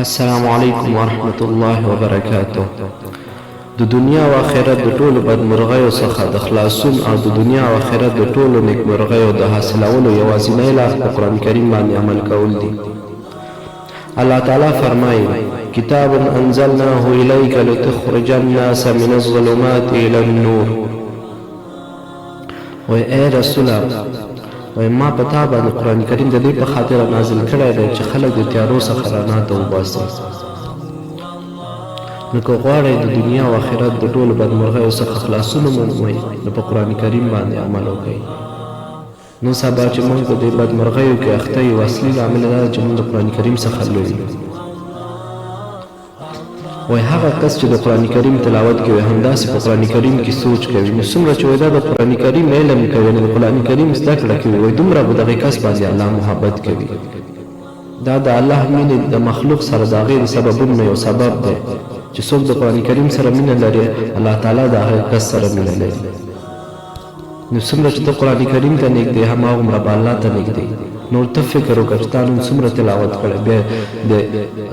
السلام علیکم ورحمت الله وبرکاته. د دنیا او آخرت د ټولو بدمرغیو څخه د خلاصون او د دنیا او آخرت د ټولو نیکمرغیو د حاصلولو یوازینی لار په قرآن کریم باندې عمل کول دي. الله تعالی فرمایي: کتاب انزلناه الیک لتخرج الناس من الظلمات الى النور. وای اے رسوله، وای ما په تا باندې قرآن کریم د دې په خاطر نازل کړی دی چې خلک د تیارو څخه رڼا ته وباسي. نو که غواړئ د دنیا او آخرت د ټولو بدمرغیو څخه خلاصون ومومئ، نو په قرآن کریم باندې عمل وکړئ. نن سبا چې موږ په دې بدمرغیو کې اخته یو، اصلي لامل دا ده چې موږ د قرآن کریم څخه لرې یو. وای هغه کس چې د قرآن کریم تلاوت کوي همداسې په قرآن کریم کې سوچ کوي، نو څومره چې وای دا د قرآن کریم علم کوي، نو د قرآن کریم زده کړه کوي، وای دومره به دغه کس باندې الله محبت کوي. دا د الله مینې د مخلوق سره د هغې د سببونو یو سبب دی چې څوک د قرآن کریم سره مینه لري، الله تعالی د هغه کس سره مینه لري. نو څومره چې ته قرآن کریم ته نږدې، هماغومره به الله ته نږدې. نور ته فکر وکړه چې تا نن څومره تلاوت کړی، بیا د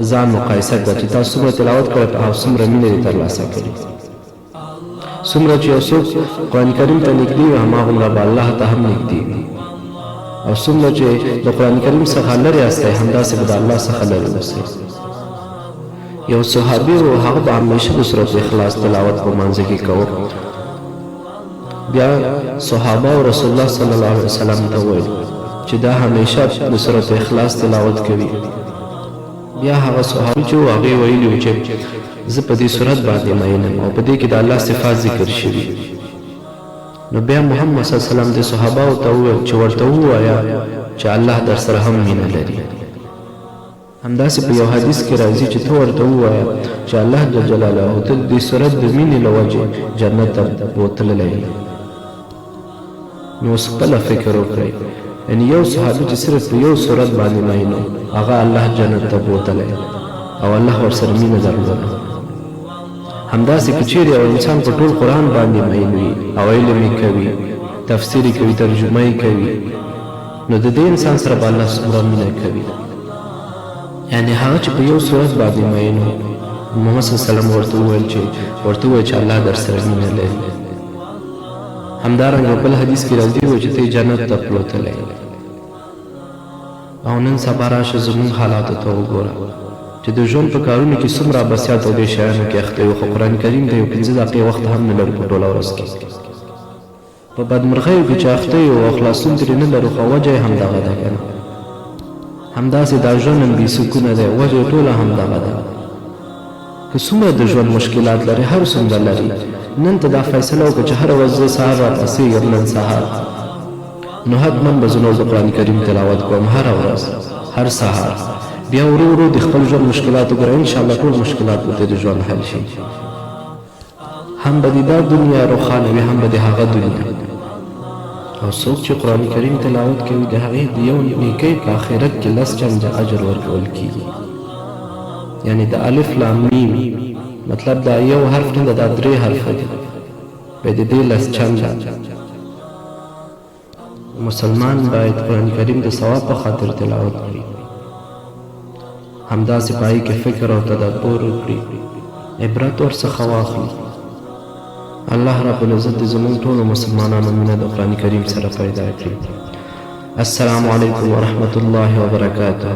ځان مقایسه کړه چې تا څومره تلاوت کړی او څومره مینه دې ترلاسه کړې. څومره چې یو څوک قرآن کریم ته نږدې وي، هماغومره به الله ته هم نږدې وي. او څومره چې د قرآن کریم څخه لرې یاستئ، همداسې به د الله څخه لرې اوسئ. یو صحابي و، هغه به همیشه د سورت اخلاص تلاوت په مانځه کې کوه. بیا صحابه او رسول الله صلی الله علیه وسلم ته وویل چې دا همیشه د سورت اخلاص تلاوت کوي. بیا هغه صحابي چې و، هغې ویلي و چې زه په دې سورت باندې مین یم او په دې کې د الله صفات ذکر شوي. نو بیا محمد صلی الله علیه وسلم د صحابهو ته وویل چې ورته ووایه چې الله در سره هم مینه لري. همداسې په یو حدیث کې راځي چې ته ورته ووایه چې الله جل جلاله ته د دې صورت د مینې له وجې جنت ته بوتللی یې. نو اوس خپله فکر وکړئ، یعنې یو صحابي چې صرف په یو صورت باندې مین و، هغه الله جنت ته بوتلی او الله ورسره مینه درلوده. همداسې که چیرې یو انسان په ټول قرآن باندې مین وي او علم یې کوي، تفسیر یې کوي، ترجمه یې کوي، نو د دې انسان سره به الله څومره مینه کوي. یعنې هغه چې په یو صورت باندې مین و، محمد صلی الله علیه وسلم ورته وویل چې الله در سره مینه لري. همدارنګه بل حدیث کې راځي چې ته جنت ته پلوتلی. او نن سبا راشه زموږ حالاتو ته وګوره چې د ژوند په کارونو کې څومره عبثیات او دې شیانو کې اخته یو، خو قرآن کریم ته یو 15 دقیقې وخت هم نه لرو په ټوله ورځ کې. په بدمرغیو کې چې اخته یو او خلاصون ترې نه لرو، خو وجه یې همدغه ده که نه. همداسې دا ژوند نن بې سکونه دی، وجه یې ټوله همدغه ده. که څومره د ژوند مشکلات لري، هر څومره لري، نن ته دا فیصله وکړه چې هره ورځ زه سهار راپاڅېږم نن سهار، نو حتما به زه نور د قرآن کریم تلاوت کوم هره ورځ هر سهار. بیا ورو ورو د خپل ژوند مشکلات وګوره، انشاءالله ټول مشکلات به د ژوند حل شي. هم به دې دا دنیا روښانه وي، هم به د هغه دنیا. او څوک چې قرآن کریم تلاوت کوي، د هغې د یو نیکۍ په آخرت کې 10 چنده اجر ورکول کېږي. یعنې د الف لام میم مطلب دا یو حرف نه ده، دا 3 حرفه دي، به د دې 10 چنده. مسلمان باید قرآن کریم د ثواب په خاطر تلاوت کړي، همداسې په هغې کې فکر او تدبر وکړي، عبرت ورڅخه واخلي. الله رب العزت د زموږ ټولو مسلمانانو مینه د قرآن کریم سره پیدا کړي. السلام علیکم ورحمت الله وبرکاته.